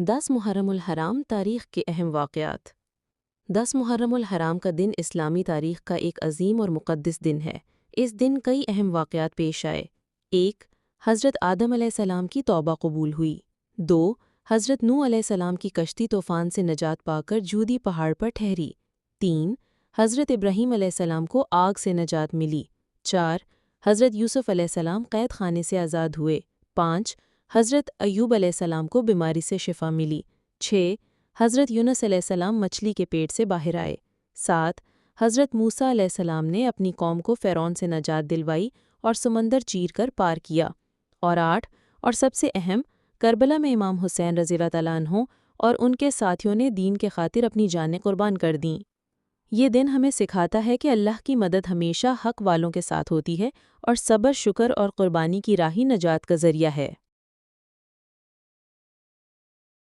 10 محرم الحرام تاریخ کے اہم واقعات۔ 10 محرم الحرام کا دن اسلامی تاریخ کا ایک عظیم اور مقدس دن ہے۔ اس دن کئی اہم واقعات پیش آئے۔ 1 حضرت آدم علیہ السلام کی توبہ قبول ہوئی۔ 2 حضرت نوح علیہ السلام کی کشتی طوفان سے نجات پا کر جودی پہاڑ پر ٹھہری۔ 3 حضرت ابراہیم علیہ السلام کو آگ سے نجات ملی۔ 4 حضرت یوسف علیہ السلام قید خانے سے آزاد ہوئے۔ 5 حضرت ایوب علیہ السلام کو بیماری سے شفا ملی۔ 6 حضرت یونس علیہ السلام مچھلی کے پیٹ سے باہر آئے۔ 7 حضرت موسیٰ علیہ السلام نے اپنی قوم کو فرعون سے نجات دلوائی اور سمندر چیر کر پار کیا۔ اور 8 اور سب سے اہم، کربلا میں امام حسین رضی اللہ تعالیٰ عنہ اور ان کے ساتھیوں نے دین کے خاطر اپنی جانیں قربان کر دیں۔ یہ دن ہمیں سکھاتا ہے کہ اللہ کی مدد ہمیشہ حق والوں کے ساتھ ہوتی ہے اور صبر، شکر اور قربانی کی راہ ہی نجات کا ذریعہ ہے۔